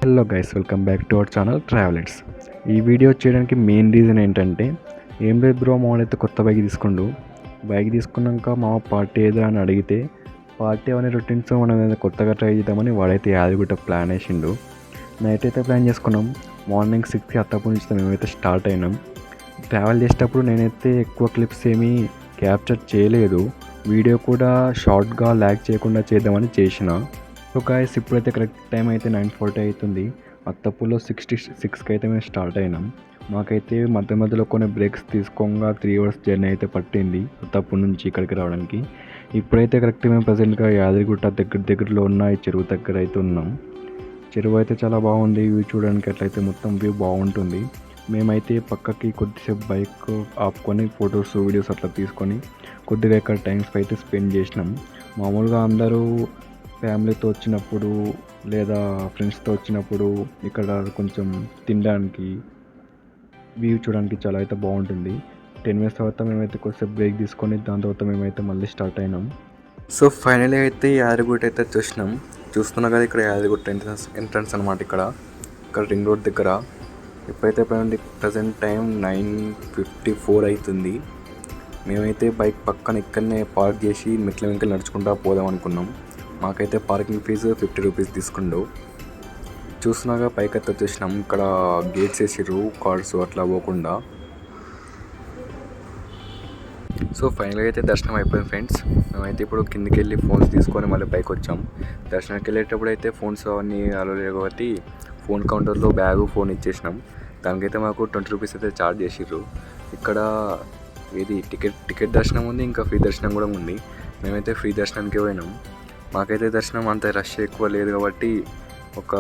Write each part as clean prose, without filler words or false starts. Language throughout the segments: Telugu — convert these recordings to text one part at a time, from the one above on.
Hello guys, welcome back to our channel travellers. ఈ వీడియో చేయడానికి మెయిన్ రీజన్ ఏంటంటే, ఏం లేదు బ్రో, మామూలైతే కొత్త బైక్ తీసుకున్నాక మామ పార్టీ ఏదో అని అడిగితే, పార్టీ అవన్నీ రొటీన్స్ మనం ఏదైనా కొత్తగా ట్రై చేద్దామని వాడైతే యాదగిరి ప్లాన్ వేసిండు. నైట్ అయితే ప్లాన్ చేసుకున్నాం. మార్నింగ్ 6కి అత్తపూర్ నుంచి మేమైతే స్టార్ట్ అయినాం. ట్రావెల్ చేసేటప్పుడు నేనైతే ఎక్కువ క్లిప్స్ ఏమీ క్యాప్చర్ చేయలేదు. వీడియో కూడా షార్ట్గా ల్యాగ్ చేయకుండా చేద్దామని చేసిన. సో గాయస్, ఇప్పుడైతే కరెక్ట్ టైం అయితే 9:40 అవుతుంది. అత్తపూర్లో 66కి అయితే మేము స్టార్ట్ అయినాం. మాకైతే మధ్య మధ్యలో కొన్ని బ్రేక్స్ తీసుకోగా 3 hours జర్నీ అయితే పట్టింది అత్తపూర్ నుంచి ఇక్కడికి రావడానికి. ఇప్పుడైతే కరెక్ట్ మేము ప్రజెంట్గా యాదగిరిగుట్ట దగ్గరలో ఉన్న ఈ చెరువు దగ్గర అయితే ఉన్నాం. చెరువు అయితే చాలా బాగుంది. వ్యూ చూడడానికి అట్లయితే మొత్తం వ్యూ బాగుంటుంది. మేమైతే పక్కకి కొద్దిసేపు బైక్ ఆపుకొని ఫొటోస్ వీడియోస్ అట్లా తీసుకొని కొద్దిగా ఇక్కడ టైమ్స్ అయితే స్పెండ్ చేసినాం. మామూలుగా అందరూ ఫ్యామిలీతో వచ్చినప్పుడు లేదా ఫ్రెండ్స్తో వచ్చినప్పుడు ఇక్కడ కొంచెం తినడానికి వ్యూ చూడడానికి చాలా అయితే బాగుంటుంది. 10 minutes తర్వాత మేమైతే కొద్దిసేపు బ్రేక్ తీసుకొని దాని తర్వాత మేమైతే మళ్ళీ స్టార్ట్ అయినాం. సో ఫైనలీ అయితే యాదగిరిగుట్ట అయితే చూస్తున్నా కదా, ఇక్కడ యాదగిరిగుట్ట ఎంట్రన్స్ అనమాట. ఇక్కడ రింగ్ రోడ్ దగ్గర. ఇప్పుడైతే ప్రజెంట్ టైం 9:54 అవుతుంది. మేమైతే బైక్ పక్కన ఇక్కడనే పార్క్ చేసి మెట్ల వెంకలు నడుచుకుంటా పోదాం అనుకున్నాం. మాకైతే పార్కింగ్ ఫీజు 50 రూపీస్ తీసుకుండు. చూస్తున్నాగా పైకి అయితే వచ్చేసినాం. ఇక్కడ గేట్స్ వేసిర్రు కార్స్ అట్లా పోకుండా. సో ఫైనల్గా అయితే దర్శనం అయిపోయింది ఫ్రెండ్స్. మేమైతే ఇప్పుడు కిందికి వెళ్ళి ఫోన్స్ తీసుకొని మళ్ళీ పైకి వచ్చాం. దర్శనానికి వెళ్ళేటప్పుడు అయితే ఫోన్స్ అవన్నీ అలో లేవు కాబట్టి ఫోన్ కౌంటర్లో బ్యాగు ఫోన్ ఇచ్చేసినాం. దానికైతే మాకు 20 రూపీస్ అయితే ఛార్జ్ చేసిర్రు. ఇక్కడ ఇది టికెట్ దర్శనం ఉంది, ఇంకా ఫ్రీ దర్శనం కూడా ఉంది. మేమైతే ఫ్రీ దర్శనానికి పోయినాం. మాకైతే దర్శనం అంత రష్ ఎక్కువ లేదు కాబట్టి ఒక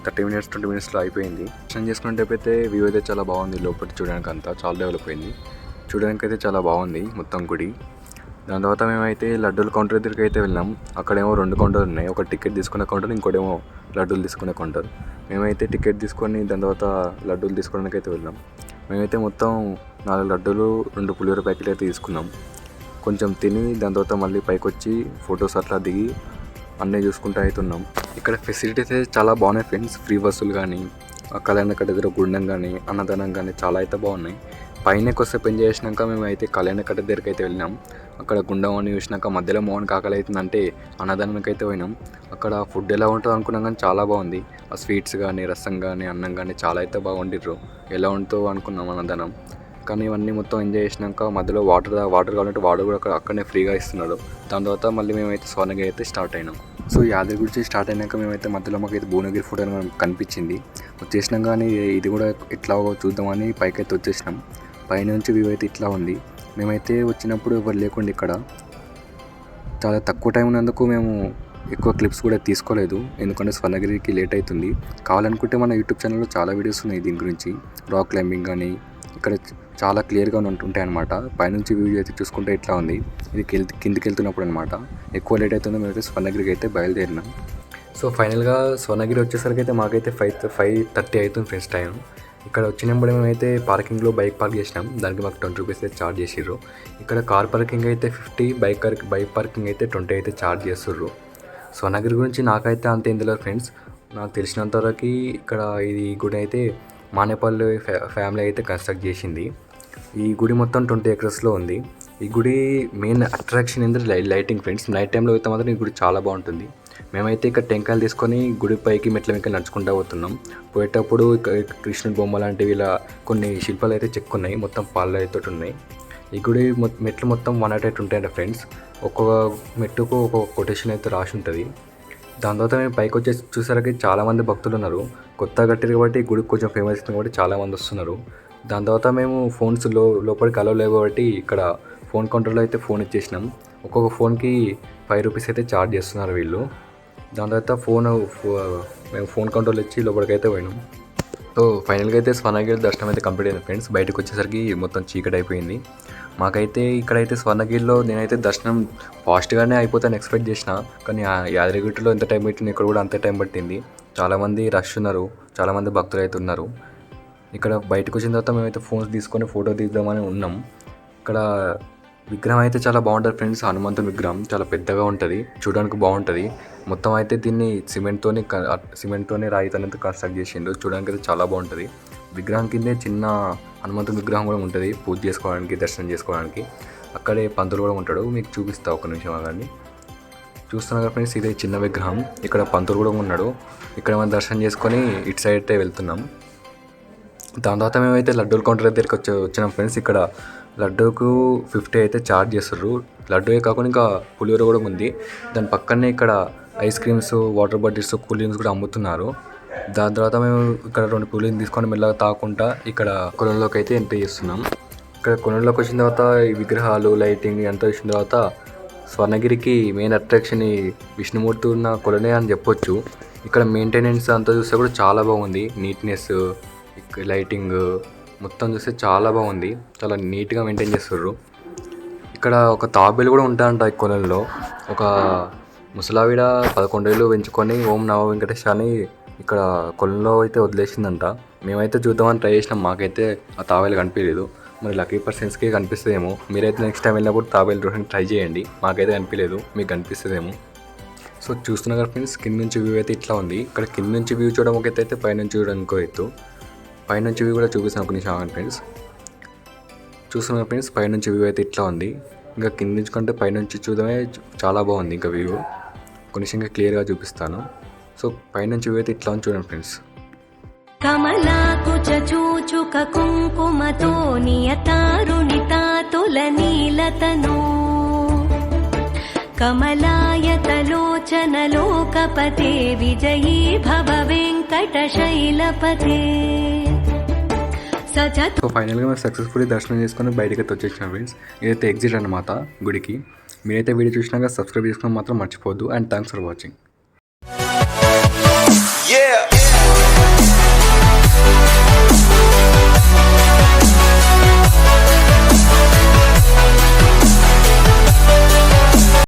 30 minutes 20 minutesలో అయిపోయింది. దర్శనం చేసుకునేటప్పుడైతే వ్యూ అయితే చాలా బాగుంది. లోపల చూడడానికి అంతా చాలా డెవలప్ అయింది. చూడడానికి అయితే చాలా బాగుంది మొత్తం గుడి. దాని తర్వాత మేమైతే లడ్డూల కౌంటర్ దగ్గరికి అయితే వెళ్ళాం. అక్కడేమో 2 కౌంటర్లు ఉన్నాయి. ఒక టికెట్ తీసుకునే కౌంటర్, ఇంకోటేమో లడ్డూలు తీసుకునే కౌంటర్. మేమైతే టికెట్ తీసుకొని దాని తర్వాత లడ్డూలు తీసుకోవడానికి అయితే వెళ్ళాం. మేమైతే మొత్తం 4 లడ్డూలు 2 పులిహోర ప్యాకెట్లు అయితే తీసుకున్నాం. కొంచెం తిని దాని తర్వాత మళ్ళీ పైకి వచ్చి ఫొటోస్ అట్లా దిగి అన్నీ చూసుకుంటూ అవుతున్నాం. ఇక్కడ ఫెసిలిటీస్ అయితే చాలా బాగున్నాయి ఫ్రెండ్స్. ఫ్రీ బస్సులు కానీ, కళ్యాణకట్ట దగ్గర గుండం కానీ, అన్నదానం కానీ చాలా అయితే బాగున్నాయి. పైన కొద్దిసేపు ఎంజాయ్ చేసినాక మేము అయితే కళ్యాణకట్ట దగ్గరికి అయితే వెళ్ళినాం. అక్కడ గుండం అని చూసినాక మధ్యలో మోహన్ ఆకలి అవుతుందంటే అన్నదానానికి అయితే పోయినాం. అక్కడ ఫుడ్ ఎలా ఉంటుందో అనుకున్నాం కానీ చాలా బాగుంది. ఆ స్వీట్స్ కానీ, రసం కానీ, అన్నం కానీ చాలా అయితే బాగుండిర్రు. ఎలా ఉంటుందో అనుకున్నాం అన్నదానం. కానీ ఇవన్నీ మొత్తం ఎంజాయ్ చేసినాక మధ్యలో వాటర్ కావాలంటే వాటర్ కూడా అక్కడనే ఫ్రీగా ఇస్తున్నాడు. దాని తర్వాత మళ్ళీ మేమైతే స్వర్ణగిరి అయితే స్టార్ట్ అయినాం. సో యాదగిరి గురించి స్టార్ట్ అయినాక మేమైతే మధ్యలో మాకైతే భువనగిరి ఫోటో అని మనకు కనిపించింది. వచ్చేసినాం కానీ ఇది కూడా ఎట్లా చూద్దామని పైకి అయితే వచ్చేసినాం. పైనుంచి వ్యూ అయితే ఇట్లా ఉంది. మేమైతే వచ్చినప్పుడు ఎవరు లేకుండా ఇక్కడ చాలా తక్కువ టైం ఉన్నందుకు మేము ఎక్కువ క్లిప్స్ కూడా తీసుకోలేదు. ఎందుకంటే స్వర్ణగిరికి లేట్ అవుతుంది. కావాలనుకుంటే మన యూట్యూబ్ ఛానల్లో చాలా వీడియోస్ ఉన్నాయి దీని గురించి. రాక్ క్లైంబింగ్ కానీ ఇక్కడ చాలా క్లియర్గా ఉంటుంటాయి అనమాట. పైనుంచి వ్యూ అయితే చూసుకుంటే ఇట్లా ఉంది. ఇది కిందికి వెళ్తున్నప్పుడు అనమాట. ఎక్కువ లేట్ అవుతుందో మేమైతే స్వర్ణగిరికి అయితే బయలుదేరినాం. సో ఫైనల్గా స్వర్ణగిరి వచ్చేసరికి అయితే మాకైతే 5:30 అవుతుంది ఫ్రెండ్స్ టైం. ఇక్కడ వచ్చినప్పుడు మేమైతే పార్కింగ్లో బైక్ పార్క్ చేసినాం. దానికి మాకు 20 రూపీస్ అయితే ఛార్జ్ చేసిర్రు. ఇక్కడ కార్ పార్కింగ్ అయితే 50, బైక్ పార్కింగ్ అయితే 20 అయితే ఛార్జ్ చేస్తుర్రు. స్వర్ణగిరి గురించి నాకైతే అంత ఏం తెలియదు ఫ్రెండ్స్. నాకు తెలిసినంతవరకు ఇక్కడ ఇది గుడి అయితే మానేపల్లి ఫ్యామిలీ అయితే కన్స్ట్రక్ట్ చేసింది. ఈ గుడి మొత్తం 20 acresలో ఉంది. ఈ గుడి మెయిన్ అట్రాక్షన్ ఏంటంటే లైటింగ్ ఫ్రెండ్స్. నైట్ టైంలో అయితే మాత్రం ఈ గుడి చాలా బాగుంటుంది. మేమైతే ఇక్కడ టెంకాయలు తీసుకొని గుడి పైకి మెట్ల వెంకలు నడుచుకుంటూ పోతున్నాం. పోయేటప్పుడు కృష్ణుడి బొమ్మ లాంటివి ఇలా కొన్ని శిల్పాలు అయితే చెక్కున్నాయి. మొత్తం పాలతో ఉన్నాయి. ఈ గుడి మెట్లు మొత్తం 108 ఉంటాయంట ఫ్రెండ్స్. ఒక్కొక్క మెట్టుకు ఒక్కొక్క కొటేషన్ అయితే రాసి ఉంటుంది. దాని తర్వాత మేము పైకి వచ్చేసి చూసరికి చాలామంది భక్తులు ఉన్నారు. కొత్తగా కట్టారు కాబట్టి గుడికి కొంచెం ఫేమస్ అవుతుంది కాబట్టి చాలామంది వస్తున్నారు. దాని తర్వాత మేము ఫోన్స్ లోపలికి అలవ్ లేవు కాబట్టి ఇక్కడ ఫోన్ కౌంటర్లో అయితే ఫోన్ ఇచ్చేసినాం. ఒక్కొక్క ఫోన్కి 5 రూపీస్ అయితే ఛార్జ్ చేస్తున్నారు వీళ్ళు. దాని తర్వాత మేము ఫోన్ కౌంటర్లో ఇచ్చి లోపలికి అయితే పోయినాం. సో ఫైనల్గా అయితే స్వర్ణగిరి దర్శనం అయితే కంప్లీట్ అయింది ఫ్రెండ్స్. బయటకు వచ్చేసరికి మొత్తం చీకటి అయిపోయింది. మాకైతే ఇక్కడైతే స్వర్ణగిరిలో నేనైతే దర్శనం ఫాస్ట్గానే అయిపోతాను ఎక్స్పెక్ట్ చేసిన. కానీ యాదగిరిగుట్టలో ఎంత టైం పెట్టింది, ఇక్కడ కూడా అంతే టైం పట్టింది. చాలామంది రష్ ఉన్నారు, చాలామంది భక్తులు అయితే ఉన్నారు. ఇక్కడ బయటకు వచ్చిన తర్వాత మేమైతే ఫోన్స్ తీసుకొని ఫోటో తీద్దామని ఉన్నాం. ఇక్కడ విగ్రహం అయితే చాలా బాగుంటుంది ఫ్రెండ్స్. హనుమంతుని విగ్రహం చాలా పెద్దగా ఉంటుంది, చూడడానికి బాగుంటుంది. మొత్తం అయితే దీన్ని సిమెంట్తోనే రాయితోనే కన్స్ట్రక్ట్ చేసిండు. చూడడానికి అయితే చాలా బాగుంటుంది. విగ్రహం కిందే చిన్న హనుమంతుని విగ్రహం కూడా ఉంటుంది, పూజ చేసుకోవడానికి, దర్శనం చేసుకోవడానికి. అక్కడే పంతులు కూడా ఉంటాడు, మీకు చూపిస్తా ఒక నిమిషం ఆగండి. చూస్తున్నారు కదా ఫ్రెండ్స్, ఇదే చిన్న విగ్రహం. ఇక్కడ పంతులు కూడా ఉన్నాడు. ఇక్కడ మనం దర్శనం చేసుకొని ఇటు సైడ్ అయితే వెళ్తున్నాం. దాని తర్వాత మేమైతే లడ్డూల కౌంటర్ దగ్గరికి వచ్చినాం ఫ్రెండ్స్. ఇక్కడ లడ్డూకు 50 అయితే ఛార్జ్ చేస్తారు. లడ్డూయే కాకుండా ఇంకా పులిహోర కూడా ఉంది. దాని పక్కనే ఇక్కడ ice creams, water bottles, cool drinks కూడా అమ్ముతున్నారు. దాని తర్వాత మేము ఇక్కడ 2 కూల్ డ్రింక్స్ తీసుకొని మెల్లగా తాకుంటా ఇక్కడ కొలంలోకి అయితే ఎంట్రీ చేస్తున్నాం. ఇక్కడ కొలంలోకి వచ్చిన తర్వాత ఈ విగ్రహాలు, లైటింగ్ అంతా వచ్చిన తర్వాత స్వర్ణగిరికి మెయిన్ అట్రాక్షన్ ఈ విష్ణుమూర్తి ఉన్న కొలనే అని చెప్పొచ్చు. ఇక్కడ మెయింటెనెన్స్ అంతా చూస్తే కూడా చాలా బాగుంది. నీట్నెస్, లైటింగ్ మొత్తం చూస్తే చాలా బాగుంది. చాలా నీట్గా మెయింటైన్ చేస్తుర్రు. ఇక్కడ ఒక తాబేలు కూడా ఉంటాయంట ఈ కొలంలో. ఒక ముసలావిడ 11 ఏళ్ళు పెంచుకొని ఓం నమో వెంకటేశ అని ఇక్కడ కొలంలో అయితే వదిలేసిందంట. మేమైతే చూద్దామని ట్రై చేసినాం, మాకైతే ఆ తాబేలు కనిపించలేదు. మరి లక్కీ పర్సన్స్కి కనిపిస్తుందేమో. మీరైతే నెక్స్ట్ టైం వెళ్ళినప్పుడు తాబేలు చూడడానికి ట్రై చేయండి. మాకైతే కనిపించలేదు, మీకు కనిపిస్తుందేమో. సో చూస్తున్నారు కదా ఫ్రెండ్స్, కింద నుంచి వ్యూ అయితే ఇట్లా ఉంది. ఇక్కడ కింద నుంచి వ్యూ చూడడం ఒక ఎత్తు అయితే పైనుంచి చూడడం ఇంకో ఎత్తు. పైనుంచి వ్యూ కూడా చూపిస్తాను ఒక నిమిషం ఆగండి ఫ్రెండ్స్. చూస్తున్నారు ఫ్రెండ్స్, పైనుంచి వ్యూ అయితే ఇట్లా ఉంది. ఇంకా కింద నుంచి కంటే పైనుంచి చూడడమే చాలా బాగుంది. ఇంకా వ్యూ కొన్ని ఇంకా క్లియర్గా చూపిస్తాను. సో పైనుంచి వ్యూ అయితే ఇట్లా ఉంది చూడండి ఫ్రెండ్స్. కమలాకుచ చూచుక కుంకుమతో నియతారుణితాతుల నీలతనో కమలాయతలోచన లోకపతే విజయీ భవ వెంకటశైలపతే. సో ఫైనల్గా మేము సక్సెస్ఫుల్లీ దర్శనం చేసుకొని బయటకి అయితే వచ్చేసాం ఫ్రెండ్స్. ఇదైతే ఎగ్జిట్ అన్నమాట గుడికి. మీరైతే వీడియో చూసినాక సబ్స్క్రైబ్ చేసుకొని మాత్రం మర్చిపోవద్దు. And thanks for watching.